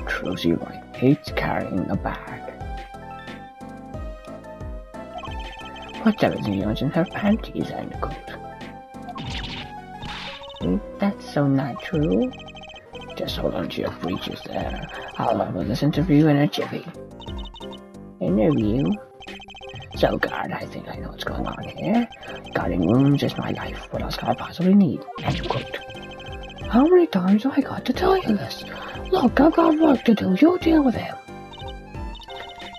Truly right. Hates carrying a bag. Puts everything else in her panties and coat. That's so not true. Just hold on to your breeches there. I'll have this interview in a jiffy. Interview? So, guard, I think I know what's going on here. Guarding rooms is my life. What else could I possibly need? End quote. How many times have I got to tell you this? Look, I've got work to do. You deal with him.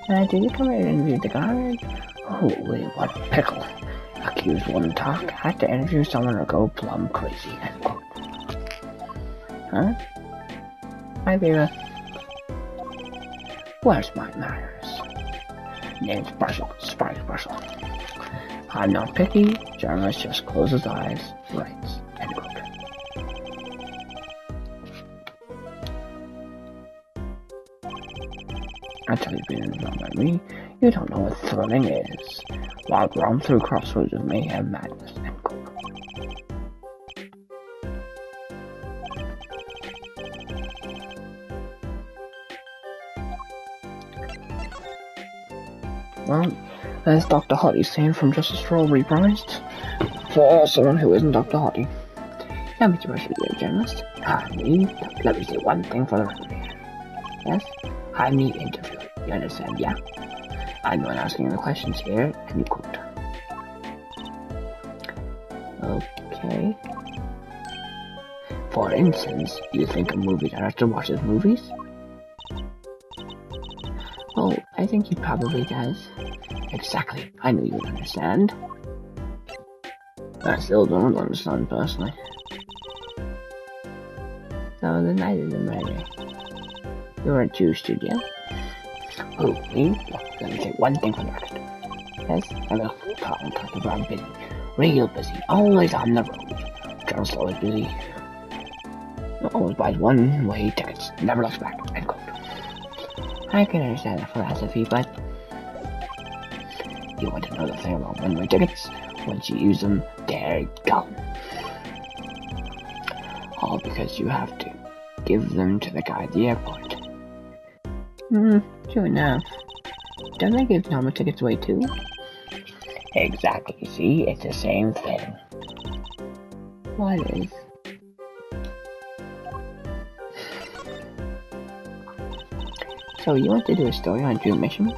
Did you come here and interview the guard? Holy, what a pickle. Accused wouldn't talk. Had to interview someone or go plumb crazy. End quote. Huh? Hi, Vera. Where's my manners? Name's Brussel. Sparks Brussel. I'm not picky. Journalist just closes his eyes. Writes. End quote. I tell you, being wrong by me, you don't know what thrilling is. While roam through crossroads of mayhem madness. End quote. Well, there's Dr. Hottie saying from Just a Strawberry Reprised. For someone who isn't Dr. Hottie. Let me rush with you, journalist. Let me say one thing for the record here. Yes? I'm the interviewer. You understand, yeah? I'm the one asking the questions here, and you quote. Okay. For instance, you think a movie director watches movies? Oh, I think he probably does. Exactly. I knew you would understand. I still don't understand personally. So the night of the murder. You weren't too studio. Oh, me? Look, let me say one thing for the record. Yes, I'm a full-time customer. I'm busy. Real busy. Always on the road. Journalist always busy. Always buys one-way tickets. Never looks back. End quote. I can understand that philosophy, but you want to know the thing about one-way tickets? Once you use them, they're gone. All because you have to give them to the guy at the airport. True enough. Don't they give normal tickets away too? Exactly, see? It's the same thing. What is? So you want to do a story on Dream Mission?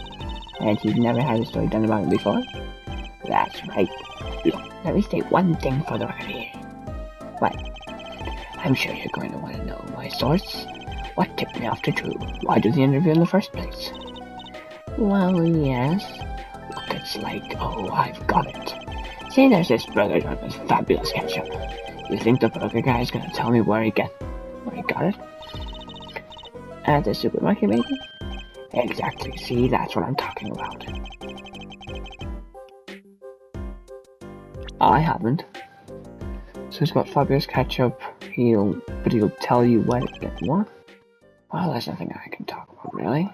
And you've never had a story done about it before? That's right. Look, let me state one thing for the record here. What? I'm sure you're going to want to know my source. What tipped me off to Drew? Why do the interview in the first place? Well, yes. Look, it's like, oh, I've got it. Say there's this burger joint with fabulous ketchup. You think the burger guy's gonna tell me where he got it? At the supermarket, maybe? Exactly. See, that's what I'm talking about. I haven't. So it's got fabulous ketchup. He'll tell you what what? Well, there's nothing I can talk about, really.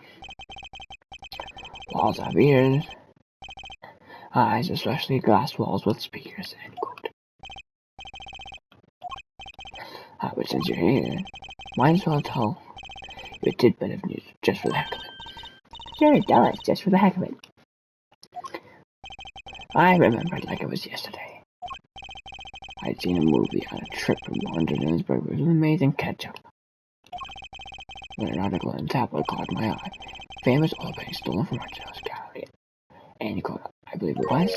Walls have ears. Eyes, especially glass walls with speakers. End quote. But since you're here, might as well tell you a tidbit of news just for the heck of it. Sure, tell us, just for the heck of it. I remember it like it was yesterday. I'd seen a movie on a trip from London to Johannesburg with amazing ketchup. When an article in the tabloid caught my eye, famous oil painting stolen from our jealous gallery. And I believe it was.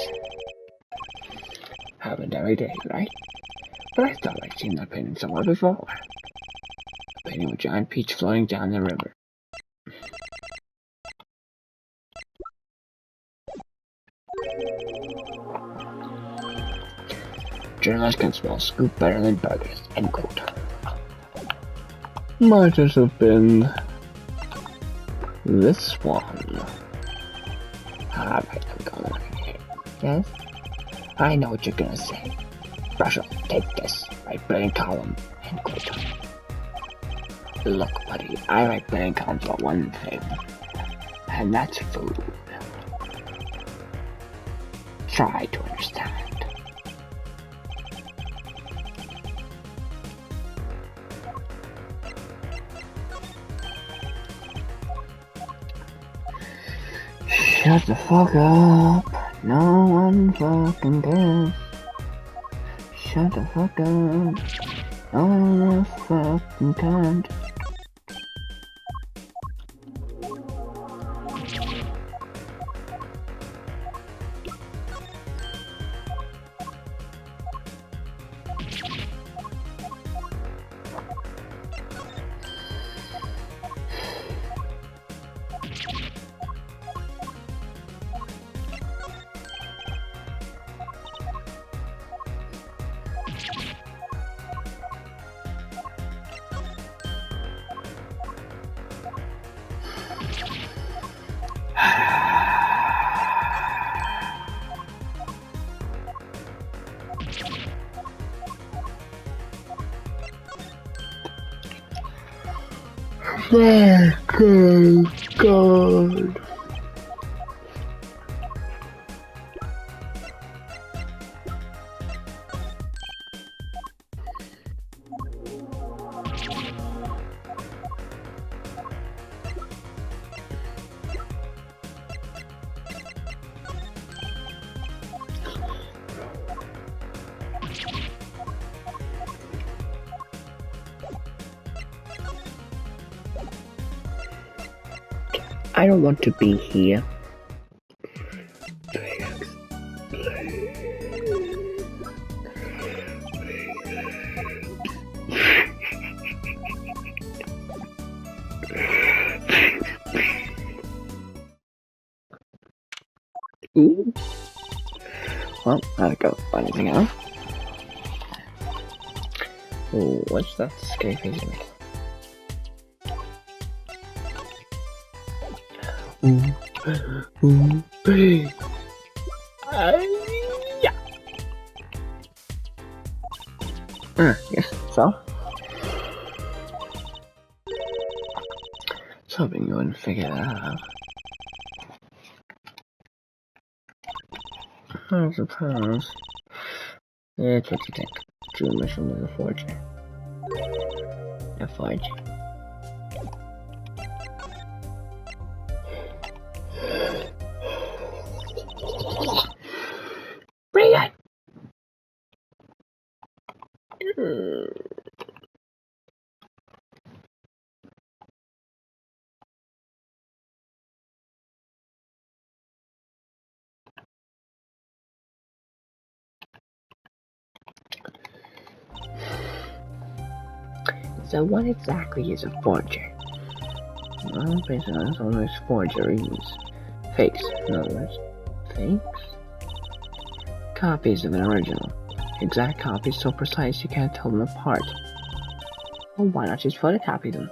Happened every day, right? But I thought I'd seen that painting somewhere before. A painting with giant peach floating down the river. Journalists can smell scoop better than burgers. End quote. Might just have been this one. Alright, I'm going here. Yes? I know what you're gonna say. Brussel, take this. Write brilliant column. End quote. Look, buddy, I write brilliant columns about one thing. And that's food. Try to understand. Shut the fuck up. No one fucking cares. Shut the fuck up. No one fucking cares. My God. I don't want to be here. Ooh. Well, I gotta go find anything else. Ooh, what's that scary face in me? Yeah. Yes, so? I was hoping you wouldn't figure that out. I suppose. It's what you think. True mission was a forger. A forger. Bring it! So what exactly is a forger? Well, based on this, almost forgeries. Fakes, in other words. Fakes? Copies of an original. Exact copies so precise you can't tell them apart. Well, why not just photocopy them?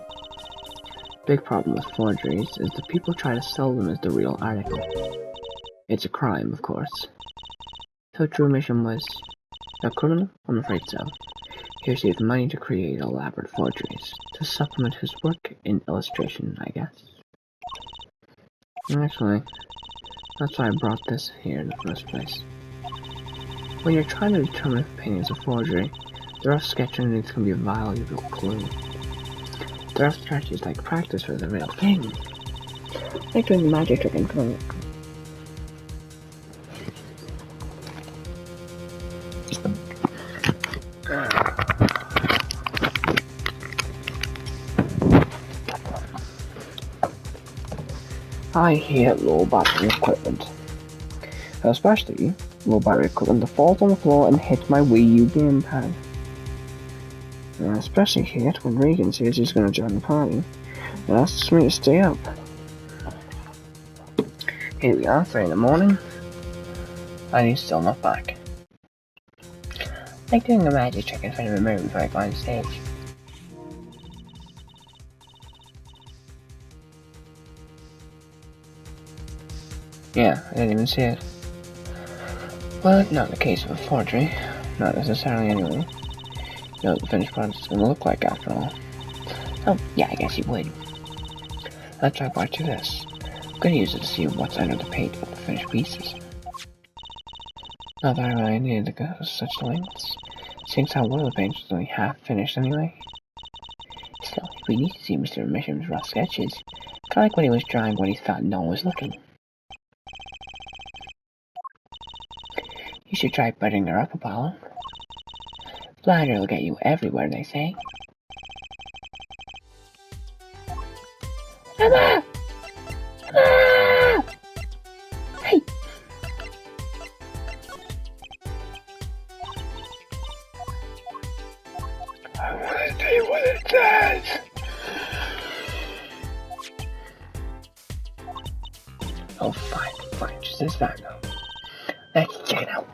Big problem with forgeries is that people try to sell them as the real article. It's a crime, of course. So True Mission was a criminal? I'm afraid so. He received money to create elaborate forgeries, to supplement his work in illustration, I guess. Actually, that's why I brought this here in the first place. When you're trying to determine if a painting is a forgery, the rough sketch underneath can be a valuable clue. The rough sketch is like practice for the real thing. Like doing the magic trick in comic. I hate low battery equipment. Especially low battery equipment that falls on the floor and hits my Wii U gamepad. And I especially hate when Regan says he's gonna join the party and asks me to stay up. Here we are, 3 in the morning, and he's still not back. Like doing a magic trick in front of a mirror before I go on stage. Yeah, I didn't even see it. But not in the case of a forgery. Not necessarily anyway. You know what the finished product is going to look like after all. Oh, yeah, I guess you would. Let's try part 2 of this. I'm going to use it to see what's under the paint of the finished pieces. Not that I really needed to go to such lengths, since how one of the paints was only half finished anyway. Still, if we need to see Mr. Misham's rough sketches, kinda like when he was drawing when he thought no one was looking. You should try buttering her up, Apollo. Flattery will get you everywhere, they say. Emma! Ah! Hey! I want to see what it says! Oh, fine, just this time though. Let's check it out.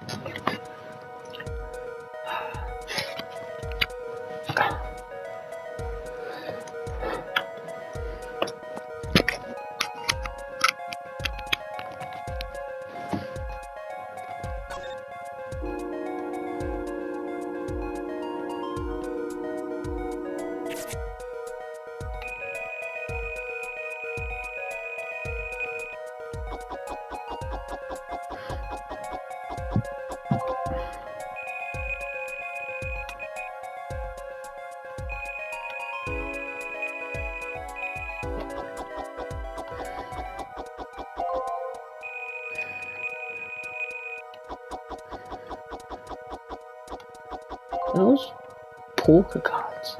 Those polka dots.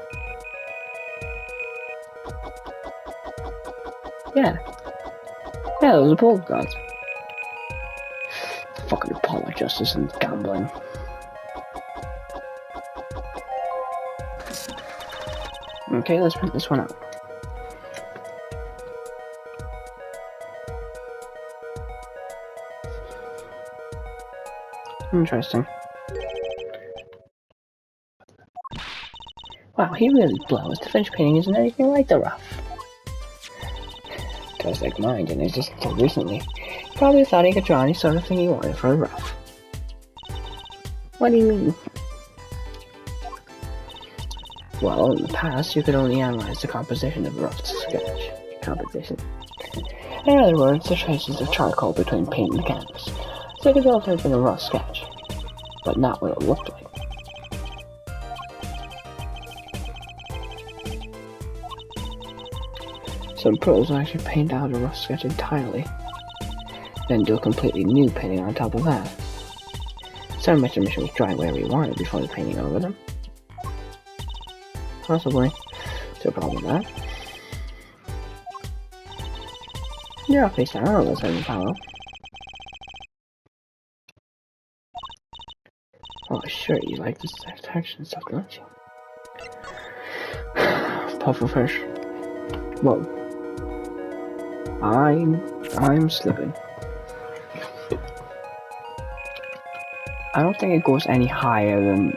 Yeah, those are polka dots. Fucking Apollo Justice and gambling. Okay, let's print this one out. Interesting. Wow, he really blows. The French painting isn't anything like the rough. Guys like mine didn't exist until recently. Probably thought he could draw any sort of thing he wanted for a rough. What do you mean? Well, in the past, you could only analyze the composition of a rough sketch. Composition. In other words, the traces of charcoal between paint and canvas. So it could also have been a rough sketch, but not what it looked like. Some pros will actually paint out a rough sketch entirely, then do a completely new painting on top of that. Some Mr. Mission was drawing wherever he wanted before the painting over them. Possibly. No problem with that. You're off face down on this, Apollo. Oh, sure, you like this texture and stuff, don't you? Puff of fish. Whoa. I'm slipping. I don't think it goes any higher than...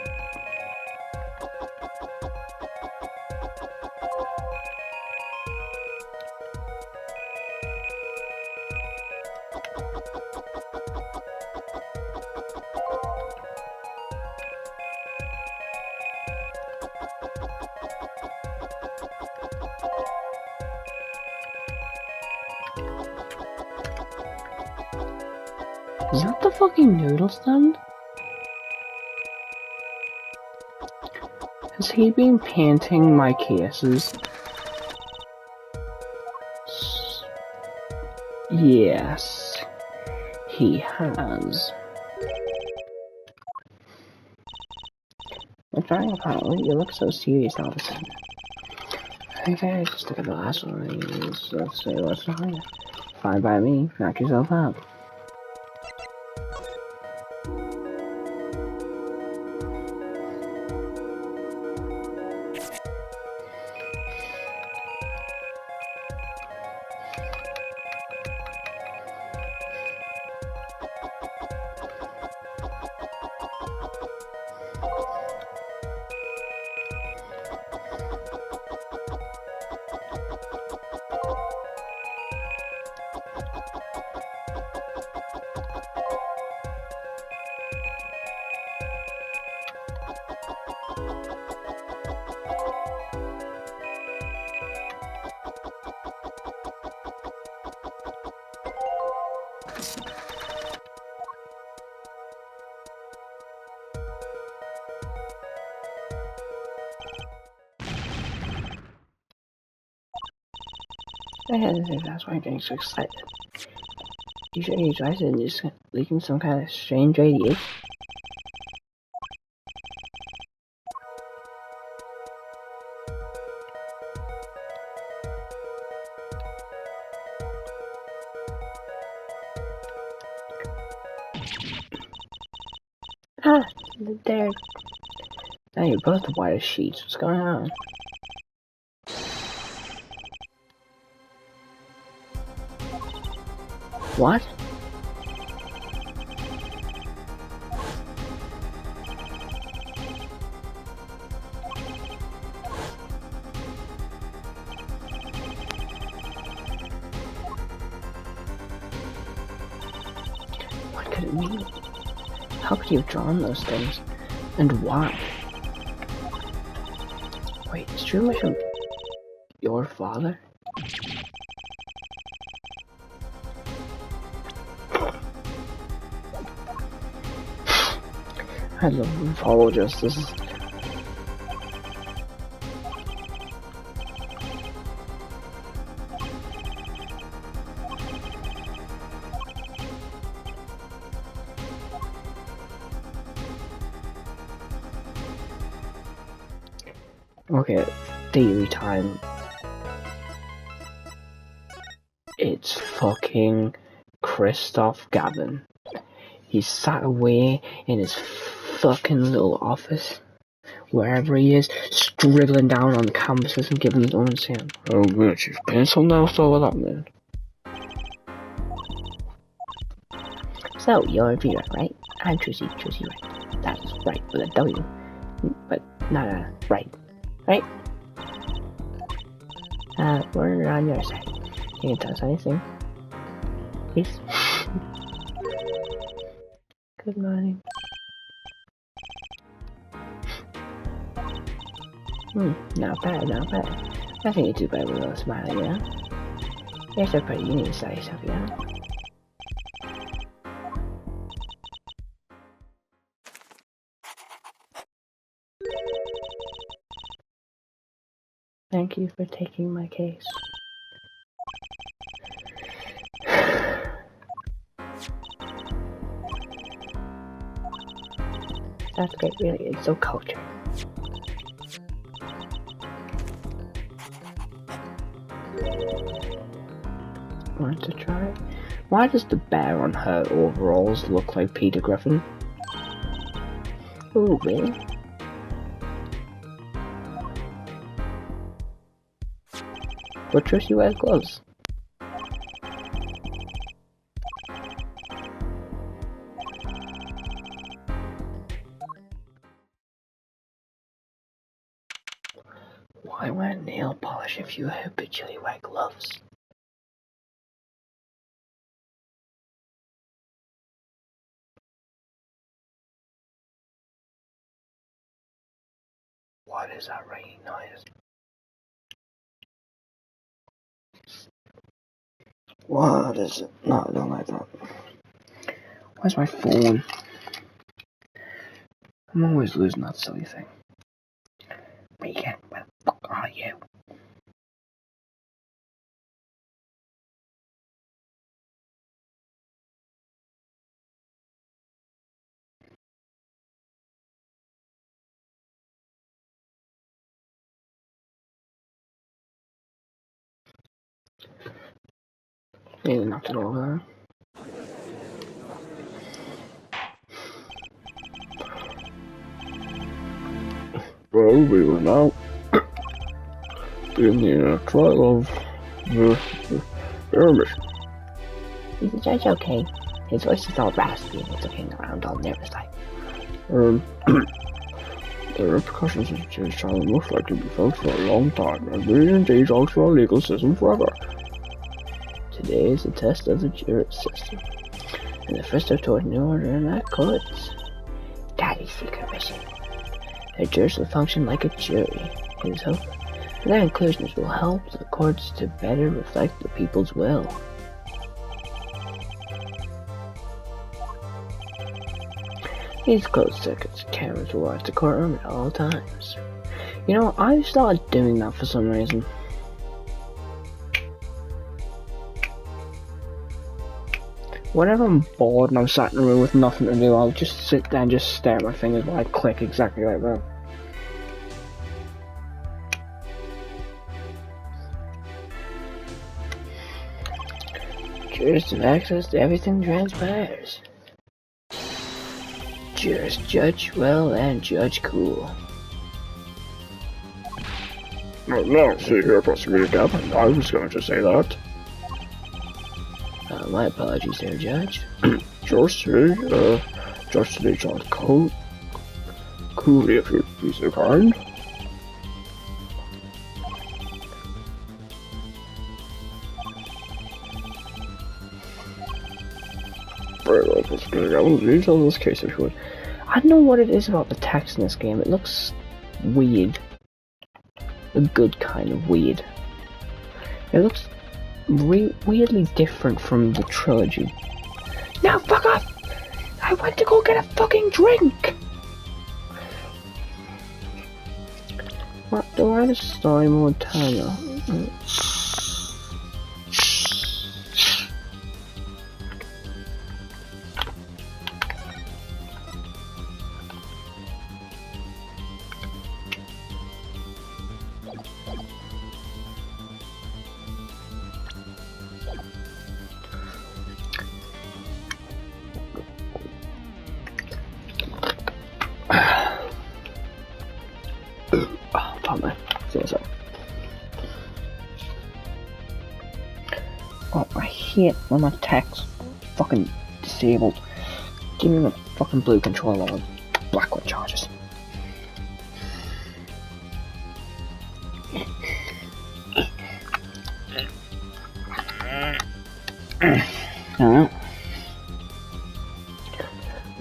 Is that the fucking noodle stand? Has he been painting my cases? Yes, he has. I'm trying apparently, you look so serious all of a sudden. Okay, just look at the last one. Let's see what's behind it. Fine by me, knock yourself out. That's why I'm getting so excited. You sure he's right and just leaking some kind of strange radiation? Ah, there. Now you're both white as sheets. What's going on? What? What could it mean? How could you have drawn those things? And why? Wait, is True Mushroom your father? I love apologists. This is... Okay, theory time. It's fucking Christoph Gavin. He's sat away in his fucking little office, wherever he is, scribbling down on canvases and giving his own saying, "Oh, good, you've pencil now, so that man." So, you're Vera, right? I'm Trucy right. That's right, with a W. But not a right. Right? We're on your side. You can tell us anything. Please? Good morning. Not bad, not bad. Nothing you do better with a smile, you know? You're so pretty, you need to sell yourself, you know? Thank you for taking my case. That's great, really. It's so cultured. Want to try? Why does the bear on her overalls look like Peter Griffin? Oh, really? But Trucy wears gloves. Why wear nail polish if you habitually wear gloves? What is that ringing noise? What is it? No, I don't like that. Where's my phone? I'm always losing that silly thing. Megan, where the fuck are you? Maybe knocked it over. Well, we were now in the trial of the Aramis. Is the judge okay? His voice is all raspy and it's looking around all nervous like. The repercussions of the judge's trial are most likely to be felt for a long time, and will indeed alter our legal system forever. Today is the test of the jury system, and the first step toward new order in our courts. Daddy's secret mission. The jurors will function like a jury. It is hoped that their conclusions will help the courts to better reflect the people's will. These closed circuits cameras will watch the courtroom at all times. You know, I started doing that for some reason. Whenever I'm bored and I'm sat in a room with nothing to do, I'll just sit there and just stare at my fingers while I click exactly like that. Jurors have access to everything that transpires. Just judge well and judge cool. No, see here, Prosecutor Gavin. I was going to say that. My apologies there, Judge. Just see, just to John Cooley, if you'd be so kind. Very well, Prosecutor Gavin. Please on this case if you would. I don't know what it is about the text in this game. It looks weird. A good kind of weird. It looks weirdly different from the trilogy. Now fuck off! I went to go get a fucking drink! What, do I have a story mode timer? Oh, I hate when my text fucking disabled. Give me the fucking blue controller or black one charges. Hello?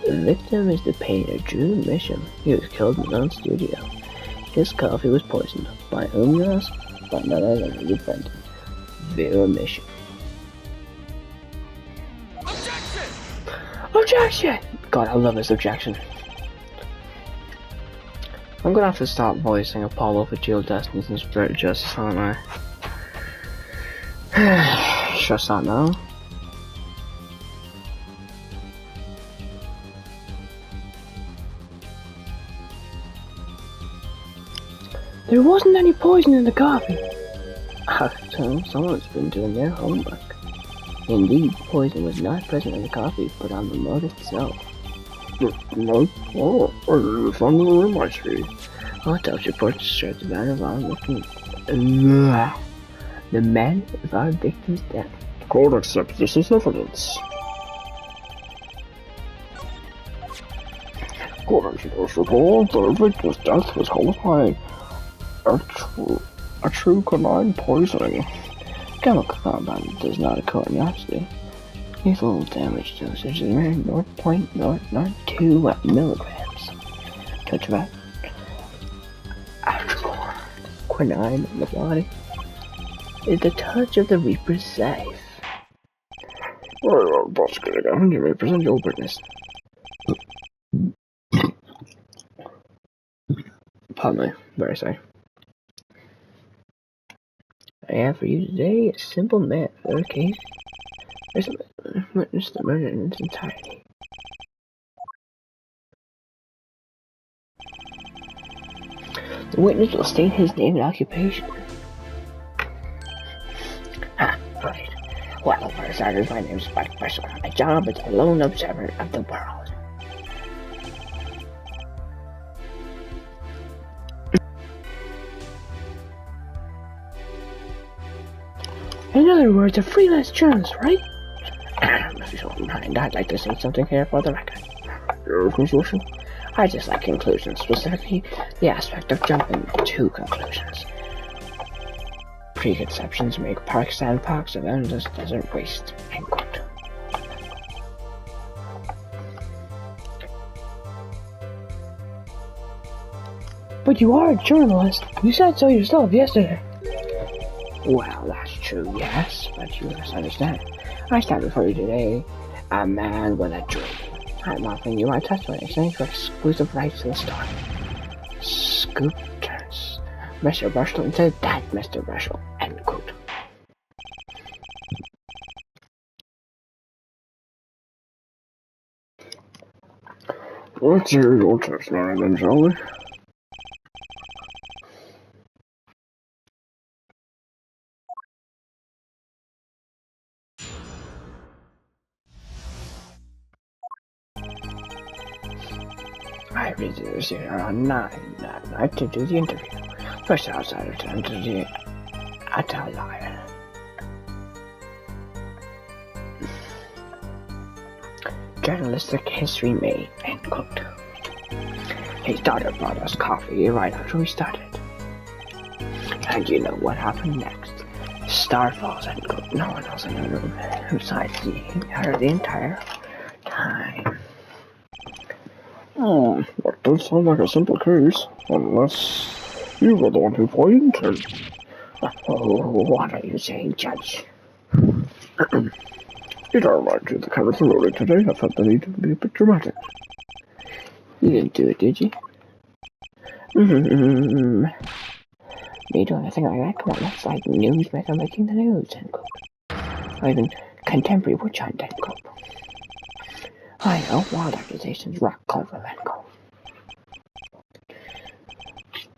The victim is the painter Drew Misham. He was killed in his own studio. His coffee was poisoned. By whom, you ask? By none other than a good friend, Vera Misham. Objection! God, I love this objection. I'm gonna have to stop voicing Apollo for Dual Destinies and Spirit of Justice, aren't I? Should I start now? There wasn't any poison in the coffee. So someone's been doing their homework. Indeed, poison was not present in the coffee, but on the mug itself. No? Oh, it's under the room, I see. Autopsy reports showed the man of our victim. The man of our victim's death. The court accepts this as evidence. According to this report, the victim's death was caused by a true canine poisoning. Chemical compound does not occur naturally. Lethal damage dosage is around 0.092 milligrams. Touch of actual quinine in the body is the touch of the Reaper's scythe. Very well, Prosecutor Gavin, you may present your witness. Pardon me, very sorry. I have for you today a simple math for a case. There's a witness the murder in its entirety. The witness will state his name and occupation. Ah, right. Well, for starters, my name is Spike Bishop. My job is a lone observer of the world. In other words, a freelance journalist, right? If you don't mind, I'd like to say something here for the record. Your conclusion? I just like conclusions, specifically the aspect of jumping to conclusions. Preconceptions make parks and parks of endless desert waste. End quote. But you are a journalist. You said so yourself yesterday. Well, that's true, yes, but you must understand. I stand before you today, a man with a dream. I'm offering you my testimony in exchange for exclusive rights to the story. Scoop turns. Mr. Russell into that Mr. Russell. End quote. Let's hear your testimony then, shall we? I visited the around 9 that night to do the interview. First outside returned to the atelier. Journalistic history made, end quote. His daughter brought us coffee right after we started. And you know what happened next? Star falls, end quote. No one else in the room besides her the entire time. That does sound like a simple case, unless you were the one who pointed. Oh, what are you saying, Judge? It reminds you the character rolling today. I felt the need to be a bit dramatic. You didn't do it, did you? Me doing a thing like that? Come on, that's like newsmaker making the news, end quote. Or even contemporary witch hunt, end quote. I know, wild accusations, rock culver, end quote.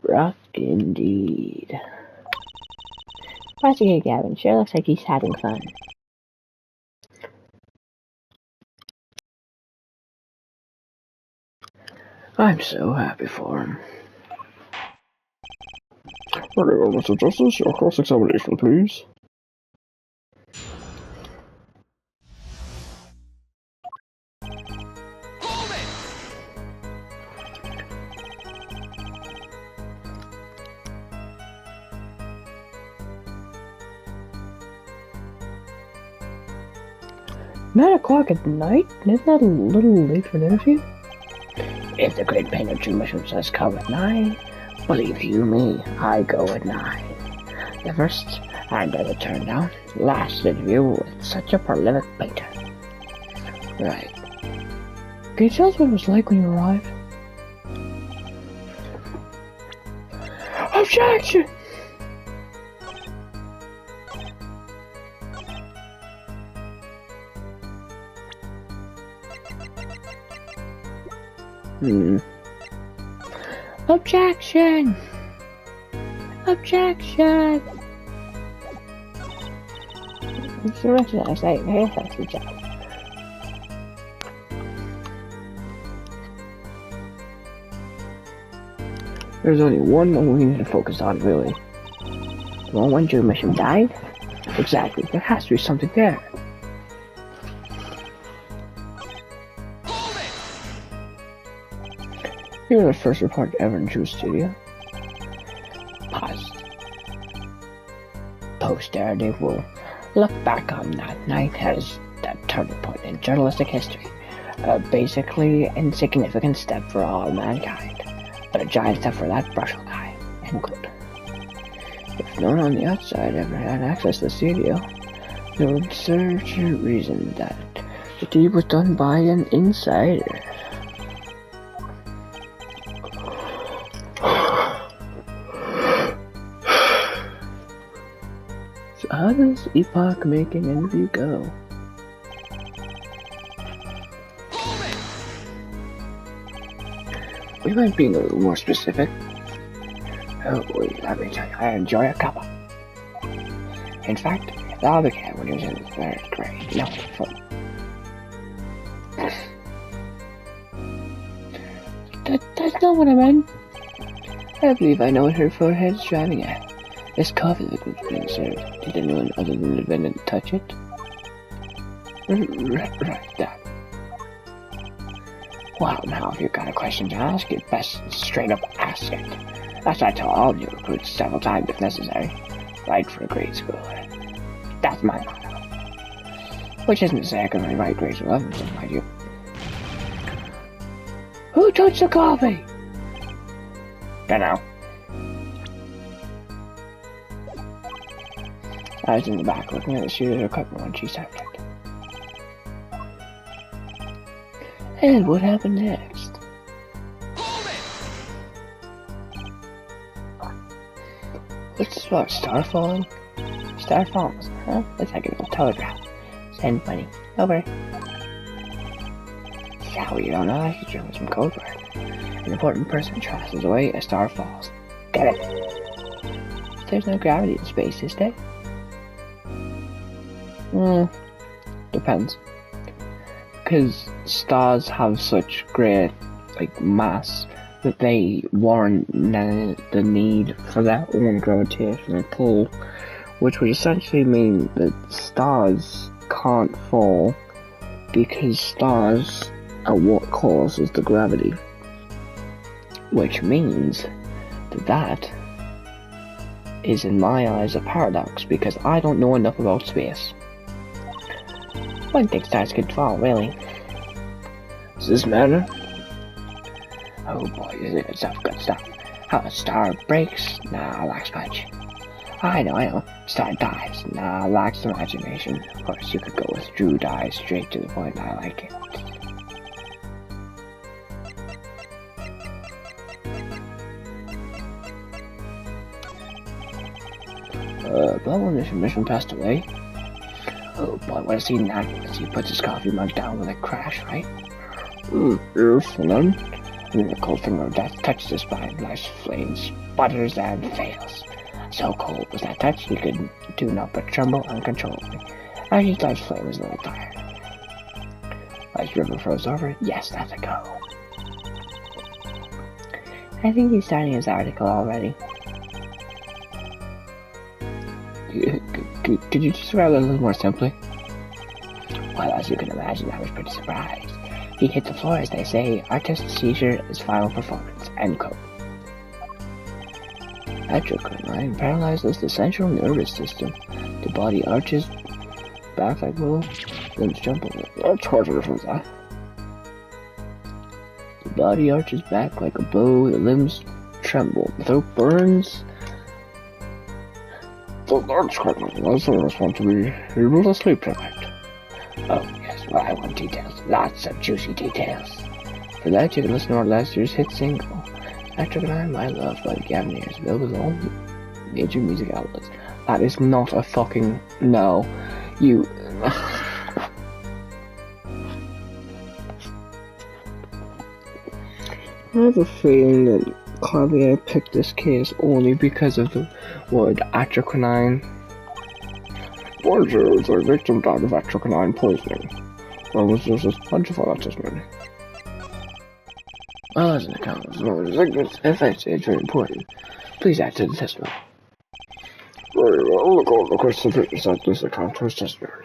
Rock indeed. What's okay, Gavin? Sure looks like he's having fun. I'm so happy for him. Very well, Mr. Justice, your cross-examination, please. Nine o'clock at night? Isn't that a little late for an interview? If the great painter Jumisham says come at 9, believe you me, I go at 9. The first and by the turn down, last interview with such a prolific painter. Right. Can you tell us what it was like when you arrived? Objection! Objection! Objection! It's the rest of that I say, hey, that's the job. There's only one thing we need to focus on, really. The one when Jumisham died? Exactly, there has to be something there. You were the first reporter ever in Drew's studio. Pause. Posterity will look back on that night as that turning point in journalistic history. A basically insignificant step for all mankind, but a giant step for that Brushel guy. End quote. If no one on the outside ever had access to the studio, there would search a reason that the deed was done by an insider. So how does epoch-making interview go? Would you mind being a little more specific? Oh boy, let me tell you, I enjoy a cuppa. In fact, the other cat when he was in the 3rd grade, no, that's not what I meant. I believe I know what her forehead is driving at. This coffee that was being served, did anyone other than the defendant touch it? Right, that. Well, now if you've got a question to ask, you'd best straight up ask it. That's what I tell all new recruits several times if necessary. Right for a grade school. That's my motto. Which isn't to say I can really write grades 11, so mind you. Who touched the coffee? Dunno. I was in the back looking at the shooter's equipment when she started. And what happened next? What's this about? Star falling? Star falls, huh? Looks like a little telegraph. Send money. Over. Yeah, you don't know, I could show some code word. An important person travels away, a star falls. Get it? There's no gravity in space, is there? Depends. Because stars have such great like mass that they warrant the need for that one gravitational pull, which would essentially mean that stars can't fall because stars are what causes the gravity, which means that is in my eyes a paradox because I don't know enough about space. I don't think stars could fall, really. Does this matter? Oh boy, this is good stuff. How a star breaks? Nah, lacks much. I know. Star dies? Nah, lacks imagination. Of course, you could go with Drew dies straight to the point. I like it. But when this mission passed away, oh boy, what a scene that was. He puts his coffee mug down with a crash, right? Yes, and then? And the cold finger of death touches his spine, lights flames, sputters, and fails. So cold was that touch, he could do not but tremble uncontrollably. As his light flame was a little tired. As river froze over, yes, that's a go. I think he's starting his article already. Could you describe that a little more simply? Well, as you can imagine, I was pretty surprised. He hit the floor, as they say. Artist's seizure is final performance. End quote. Atrochromine paralyzes the central nervous system. The body arches back like bow, limbs jump over. That's harder from that. The body arches back like a bow, the limbs tremble, the throat burns. So that's quite nice. I just want to be able to sleep tonight. Oh, yes, well, I want details. Lots of juicy details. For that, you can listen to our last year's hit single, Atrochromine, My Love, by the Gavaneers, available on all major music outlets. That is not a fucking... No. You... I have a feeling that Clavier picked this case only because of the word atrochromine. Bonjour, the victim died of atrochromine poisoning. Or was this a plentiful testimony? Well, as an account of the sickness, effects is very important. Please add to the testimony. Very well, the court requests the witness add this account to his testimony.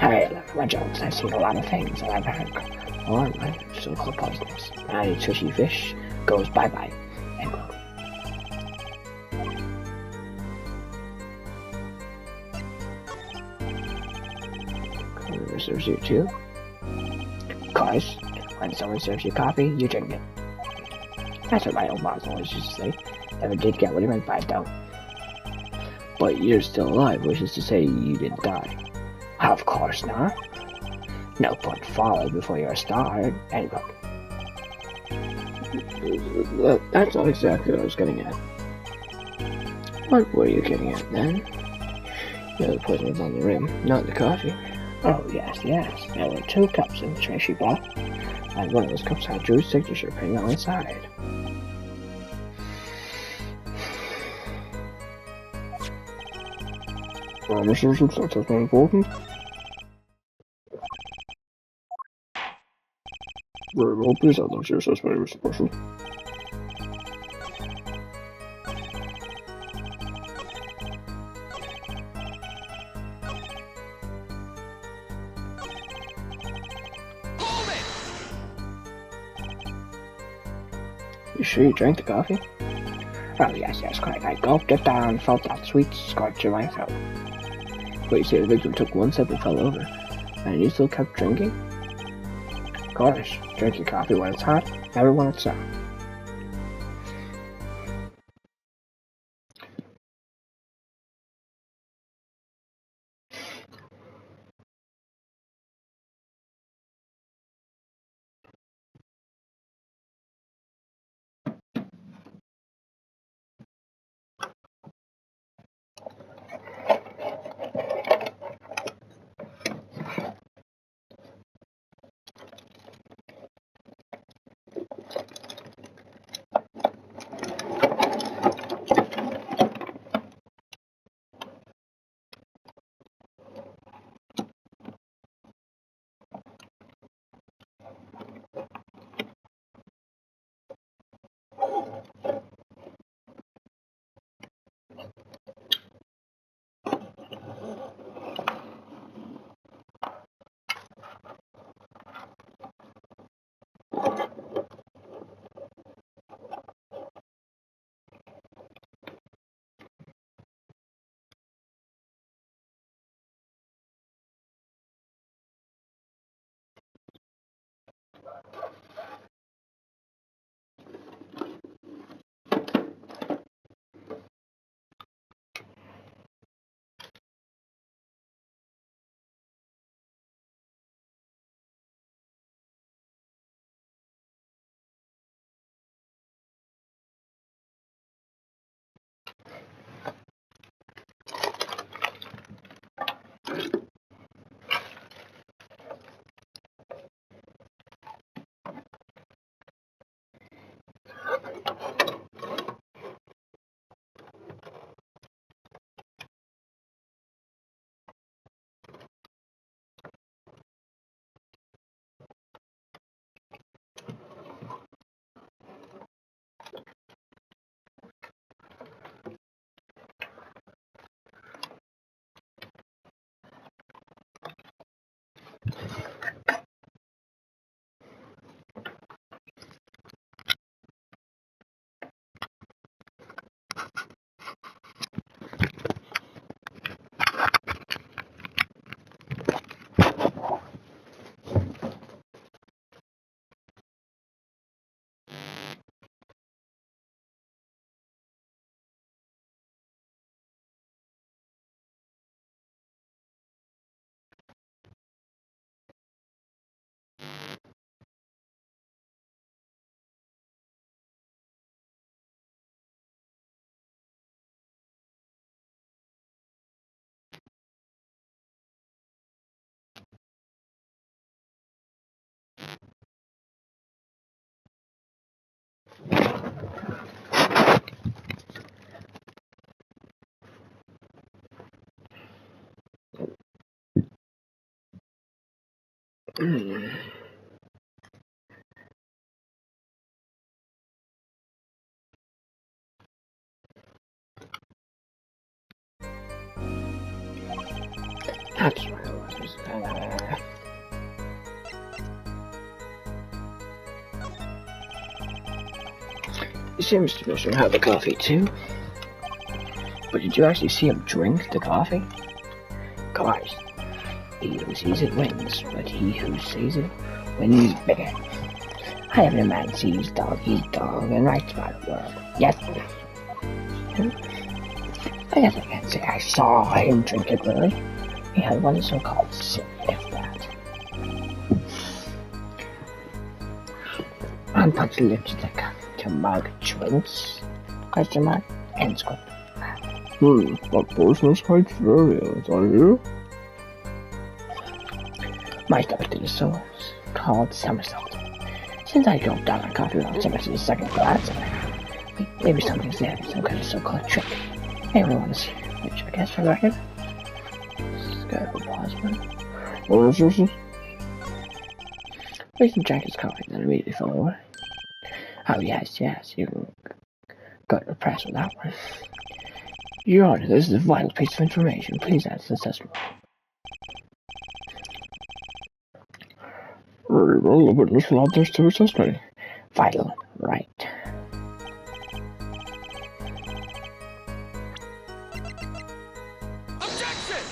Hey, my jokes. I've seen a lot of things, and I've heard on my so-called positives. I eat sushi fish, goes bye-bye. End quote. Who serves you too? Of course, when someone serves you coffee, you drink it. That's what my old boss always used to say. Never did get what he meant by it, though. But you're still alive, which is to say you didn't die. Of course not. No point falling before you're a star. End quote. That's not exactly what I was getting at. What were you getting at then? The poison was on the rim, not the coffee. Oh, yes. There were 2 cups in the tray she bought, and one of those cups had Drew's signature printed on the side. Promises and such as more important. Very well, please add them to your testimony, Mr. Marshall. You sure you drank the coffee? Oh, yes, quite. I gulped it down and felt that sweet scorch in my throat. But you say the victim took 1 sip and fell over, and you still kept drinking? Of course, drinking coffee when it's hot, never when it's not. That's what it was. He seems to miss him have the coffee too. But did you actually see him drink the coffee? Guys, he who sees it wins, but he who sees it wins bigger. I have a man sees dog eat dog and writes about the world. Yes. I guess I can't say I saw him drink it really. He had one so-called sip, if that. Unpunched lipstick to mug drinks? Question mark? End script. That person is quite furious, are you? My stomach did a sauce called somersault. Since I don't down on coffee without so much as a second glass, maybe something's there, some kind of so-called trick. Everyone's which I guess for the record. Go pause one. What is this? Jason drank his coffee and then immediately fell over. Oh yes, you got to press with that one. Your Honor, this is a vital piece of information. Please answer the testimony. Very well, the witness will add this to his testimony. Vital, right. Objection!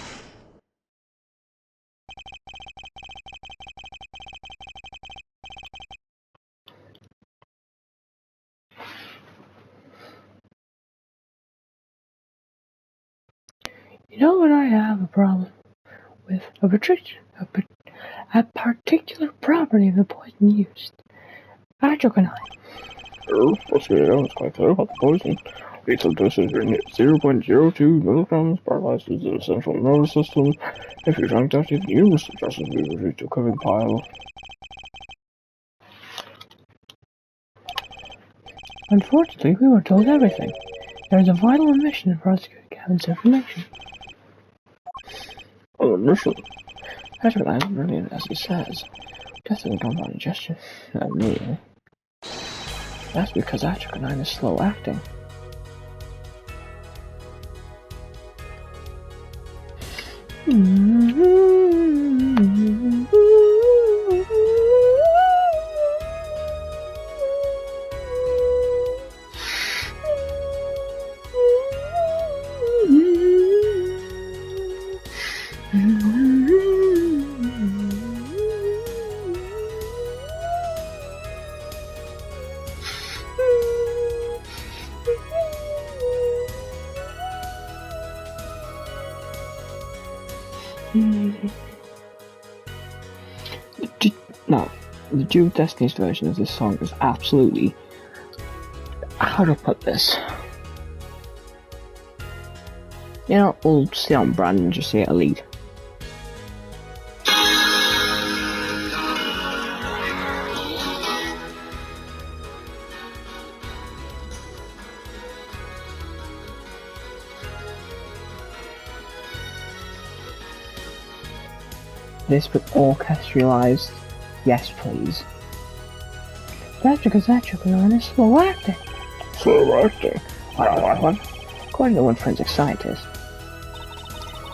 You know what I have a problem with? A particular property of the poison used. Atropine. What's going on? It's quite clear about the poison. Lethal dosage in 0.02 milligrams paralyzes the central nervous system. If you drank that, even you must just be reduced to a cooking pile. Unfortunately, we were told everything. There is a vital omission for us to get Gavin's information. Oh, mission. Atropine is brilliant, as he says. Death of compound ingestion. Not immediately. That's because atropine is slow acting. Now, the Duke Destiny's version of this song is absolutely... how to put this? You know, we'll stay on brand and just say elite. This but orchestralized, yes please. That's because atropine is slow acting. Slow acting? According to one forensic scientist,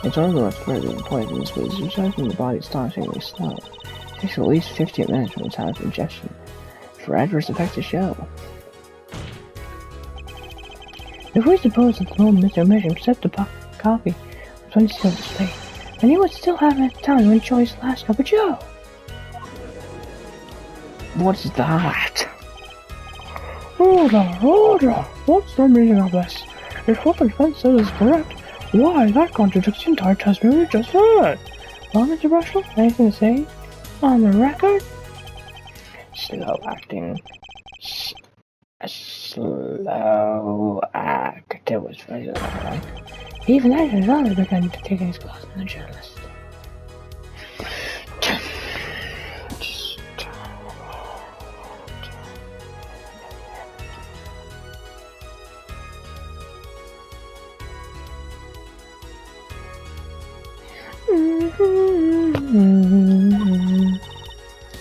it's only worth further poisons, but it's absorbed in the body astonishingly slow. It takes at least 58 minutes from the time of ingestion for adverse effects to show. If we suppose that the moment Mr. Measuring sipped the coffee was when he still was late, then he would still have enough time to enjoy his last cup of joe. What's that? Order! What's the meaning of this? If what the defense says is correct, why, that contradicts the entire testimony we just heard. Well, Mr. Rushell, anything to say? On the record? Slow acting. Slow act. It was very right. Even his other began to take his class in the journalist.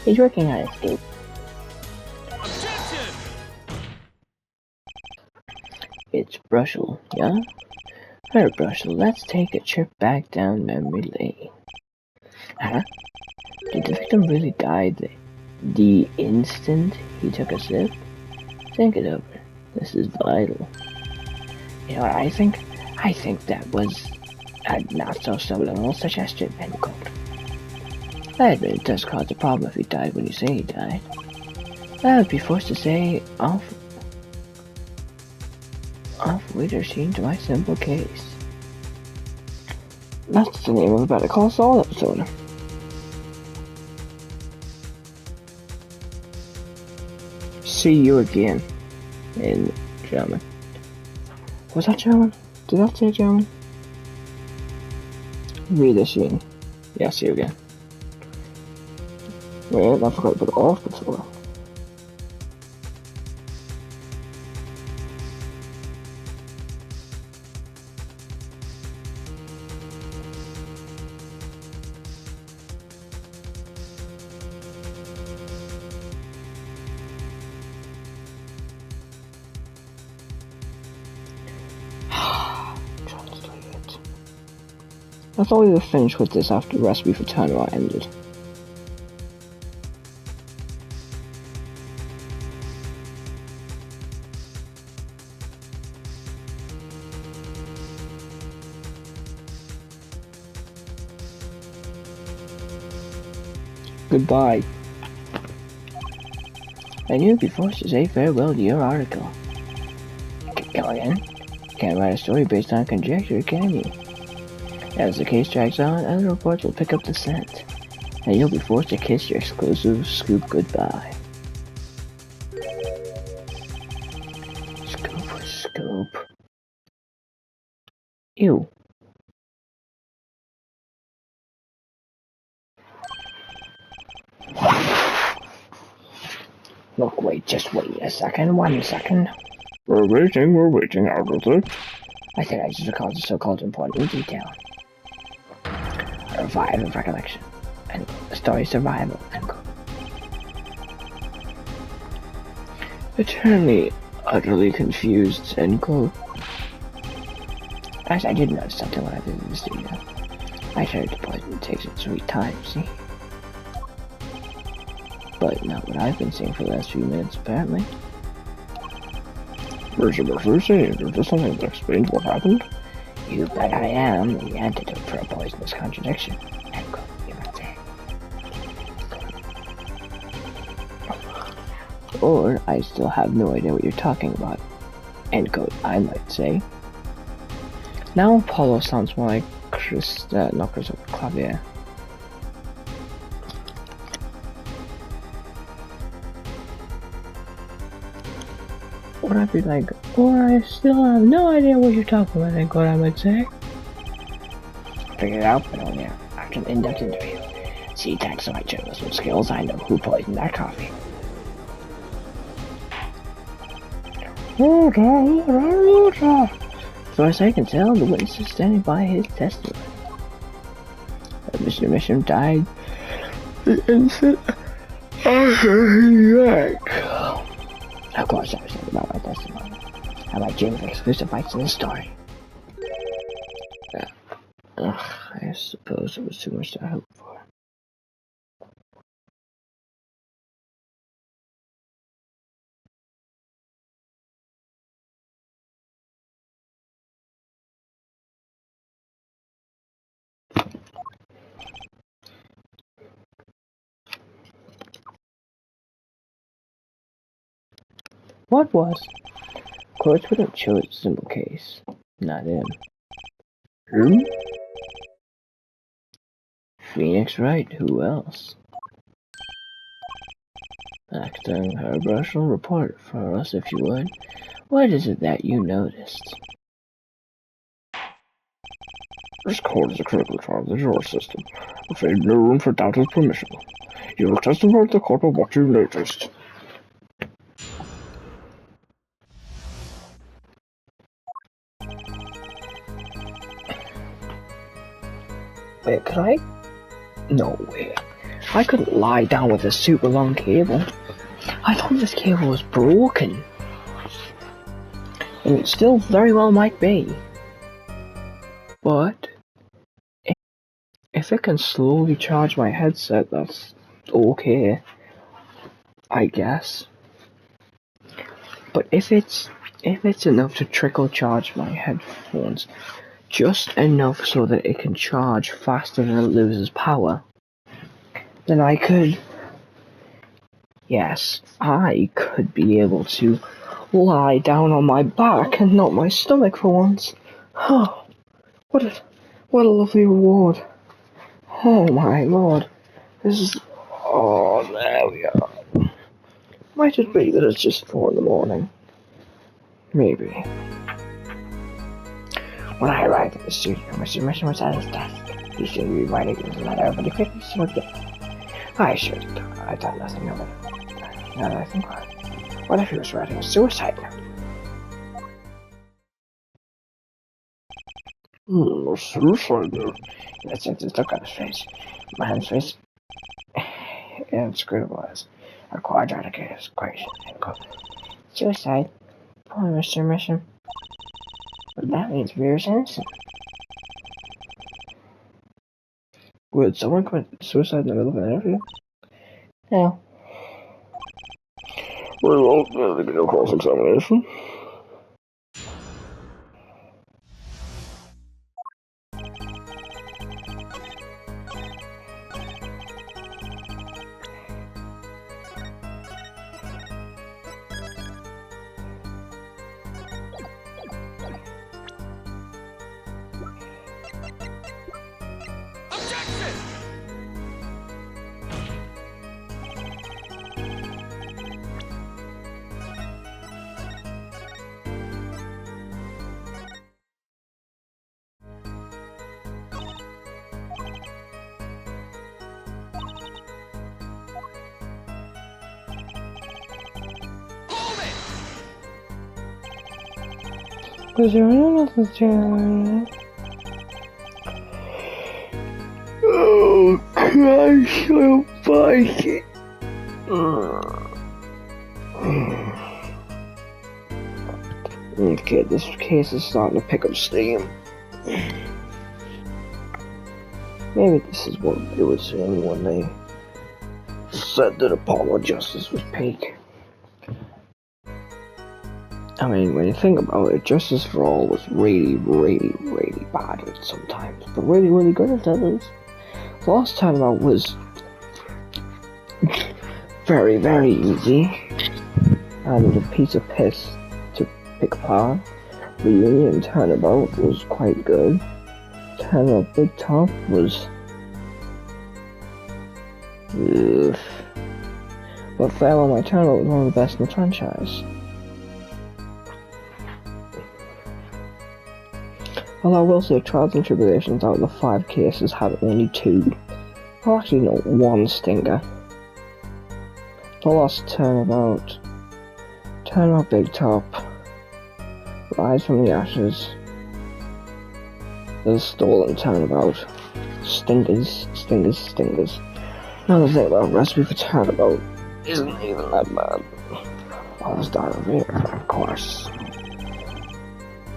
He's working on escape. Objection! It's Brushel, yeah? Alright, Brushel, let's take a trip back down memory lane. Huh? Did the victim really die the instant he took a sip? Think it over. This is vital. You know what I think? I think that was a not-so-subliminal suggestion, end quote. I admit it does cause a problem if he died when you say he died. I would be forced to say off-waiter scene to my simple case. That's the name of a Better Call Saul episode. See you again. In German. Was that German? Did that say German? Wiedersehen. Yeah, see you again. Wait, I forgot to put off before. I thought we were finished with this after the recipe for turnaround ended. Goodbye. I knew you'd be forced to say farewell to your article. Go again? Can't write a story based on conjecture, can you? As the case drags on, other reports will pick up the scent, and you'll be forced to kiss your exclusive scoop goodbye. Scoop, scoop. Ew. Look, wait, just wait a second, 1 second. We're waiting, out of it. I think I just recalled the so-called important detail. A revive of recollection, and the story survival, end quote. Eternally, utterly confused, end quote. Actually, I did notice something when I visited the studio. I tried to poison takes its sweet time, see? But not what I've been seeing for the last few minutes, apparently. Mercy, is there something that explains what happened? You bet I am the antidote for a poisonous contradiction. End quote, you might say. Or, I still have no idea what you're talking about. End quote, I might say. Now Apollo sounds more like not Christopher Clavier. Or I'd be like, or I still have no idea what you're talking about, end quote, I might say. Figured it out, but only after an in-depth interview. See, thanks to my journalism skills, I know who poisoned that coffee. Order. As far as I can tell, the witness is standing by his testimony. Mr. Misham died the instant after Of course, I was thinking about my testimony. I might dream of exclusive fights in the story. I suppose it was too much to hope for. What was? Courts would have chose a simple case. Not him. Who? Phoenix Wright, who else? Acting Herb report for us if you would. What is it that you noticed? This court is a critical trial of the jury system. I'm afraid no room for doubt is permissible. You will testify to the court of what you noticed. Wait, could I? No way. I couldn't lie down with a super long cable. I thought this cable was broken. And it still very well might be. But if it can slowly charge my headset, that's okay, I guess. But if it's enough to trickle charge my headphones, just enough so that it can charge faster than it loses power, then I could be able to lie down on my back and not my stomach for once. Oh, what a lovely reward. Oh my lord. Oh, there we are. Might it be that it's just 4 in the morning? Maybe. When I arrived at the studio, Mr. Mission was at his desk. He seemed to be writing his letter, but he quickly slipped it. I assured him I thought nothing of it. Now that I think about it, what if he was writing a suicide note? A suicide note? Let's check this look on his face. Man's face inscrutable as a quadratic equation. Suicide? Poor Mr. Mission. But that means Veer's innocent. Would someone commit suicide in the middle of an interview? No. Very well, there'll be no cross-examination. Was there anyone else doing? Oh, Christ, I don't like it. Okay, this case is starting to pick up steam. Maybe this is what they were saying when they said that Apollo Justice was peak. I mean, when you think about it, Justice for All was really, really, really bad at sometimes, but really, really good at others. The last Turnabout was very, very easy, and it was a piece of piss to pick apart. Reunion Turnabout was quite good. Turnabout Big Top was... ugh. But Farewell My Turnabout was one of the best in the franchise. Although I will say Trials and Tribulations out of the 5 cases had only 2. Well, actually no, 1 stinker. The Lost Turnabout, Turnabout Big Top, Rise from the Ashes, The Stolen Turnabout, Stingers. Another thing about Recipe for Turnabout isn't even that bad. All Star Revere, of course.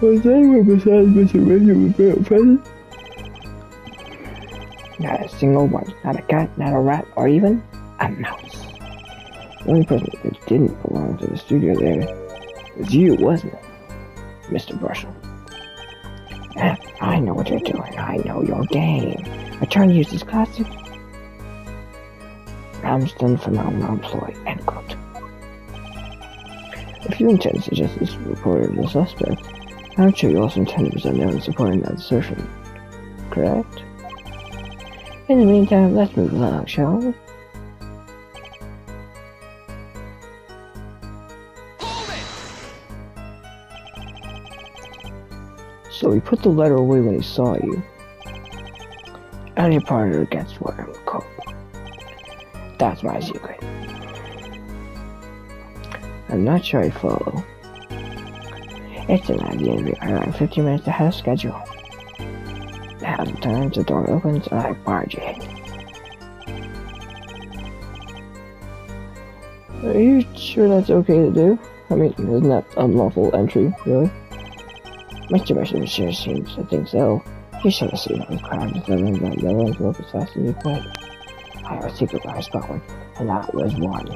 Was anyone besides Mr. Mission with a present? Not a single one. Not a cat, not a rat, or even a mouse. The only person that didn't belong to the studio there was you, wasn't it, Mr. Brushel? I know what you're doing. I know your game. Return use this classic Ramsden phenomenal employee, end quote. If you intend to suggest this reporter as a suspect, I'm sure you also intend to present evidence supporting that assertion, correct? In the meantime, let's move along, shall we? So he put the letter away when he saw you. And he parted against what I'm called. That's my secret. I'm not sure I follow. It's an idea interview. I ran 15 minutes ahead of schedule. The house turns, the door opens, and I barge in. Are you sure that's okay to do? I mean, isn't that unlawful entry, really? Mr. Bishop sure seems to think so. You should have seen those crowds living that yellow and move as fast as you could. I have a secret where I spot one, and that was one.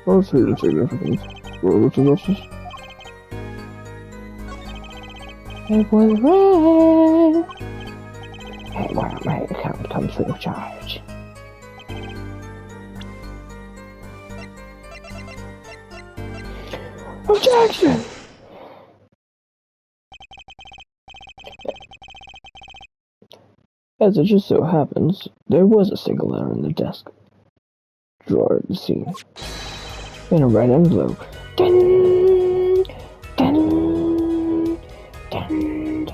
Let's see the significance. What's the justice? It was red! And why not my account comes free of charge? Objection! As it just so happens, there was a single letter in the desk drawer of the scene. In a red envelope. Dun, dun, dun,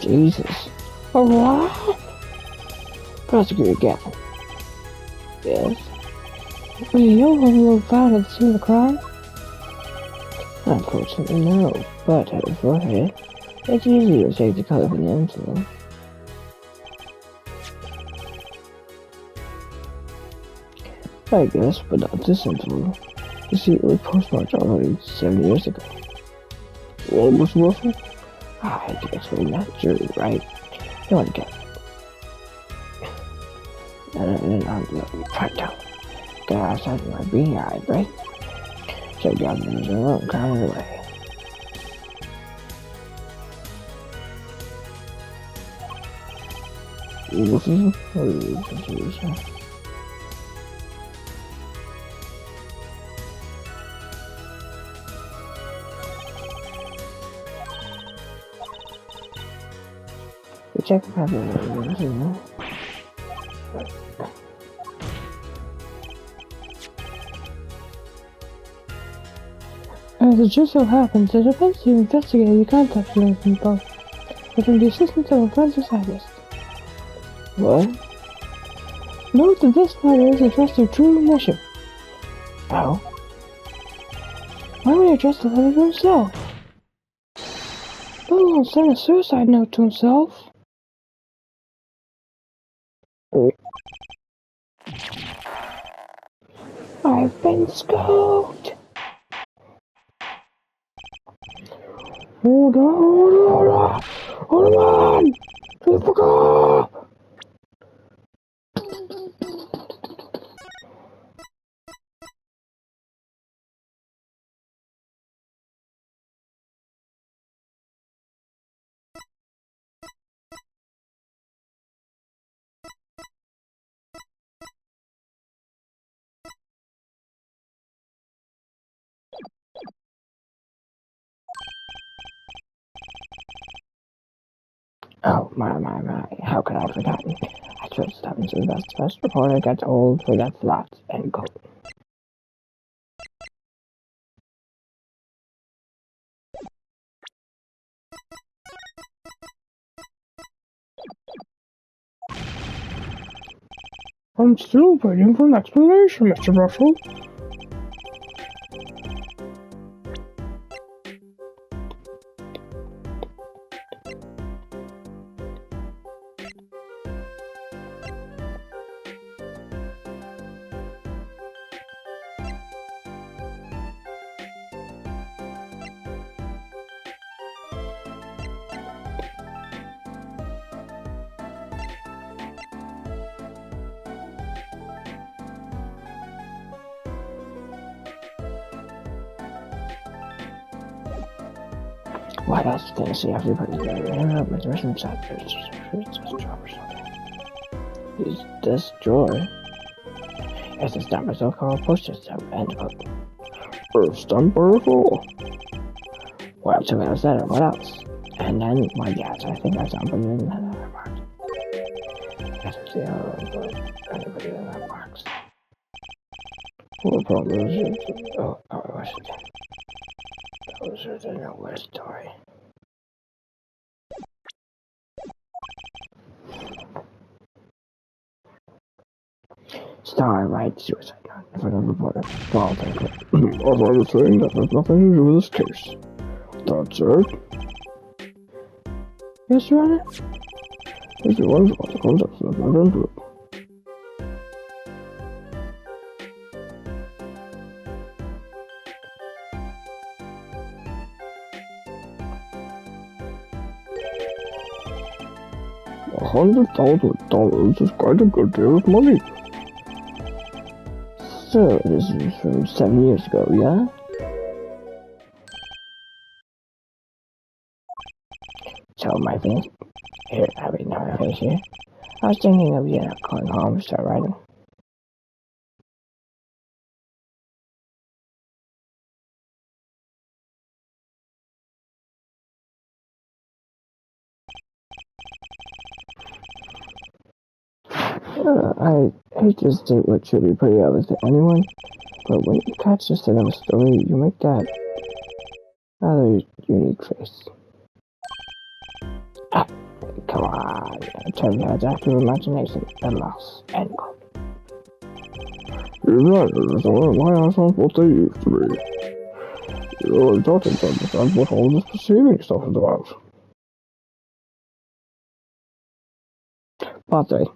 Jesus. What? Prosecutor Gaffin. Yes? Were you only found at the scene of the crime? Unfortunately, no. But at his forehead, it's easier to take the color from the envelope. I guess, but not this envelope. You see, it was postmarked already 7 years ago. Well, Mr. Russell? I had to explain that, sure, right? You want to get an envelope right down. Gosh, that's my beehive, right? So government is alone, coming away. This is a situation. Check probably, you know. As it just so happens, the defense team investigated the contact links in both, within the assistance of a forensic scientist. What? Note that this letter is addressed to True Mission. How? Why would he address the letter to himself? Let alone send a suicide note to himself. I've been scoped! Hold on! Typical! Oh, my, how could I have forgotten? I chose to step into the best reporter gets old, forgets lots, and quote. I'm still waiting for an explanation, Mr. Russell. What else did I see everybody there? My direction side Is this joy? It's a stamp myself called postage stamp, end quote. First stamp or a fool? Well, to me, that, what else? And then, well, yes, I think that's something in that other box. That's the other one, anybody in that box. Well, the problem is, Oh, it wasn't. That was the nowhere story. downright suicide note if I don't report it. Well, thank you. As I was saying, that has nothing to do with this case. That's it. Yes, Your Honor? If you want about the context, let's not into it. $100,000 is quite a good deal of money. So, this is from 7 years ago, yeah? So, my face, here, having my face here, I was thinking of, going home, start writing. I hate to state what should be pretty obvious to anyone, but when you catch this end of a story, you make that rather unique face. Ah, come on, Terry has active imagination, and mouse, end quote. You're right, there's only why I sound what they used to be. You're already talking to understand what all this perceiving stuff is about. Padre,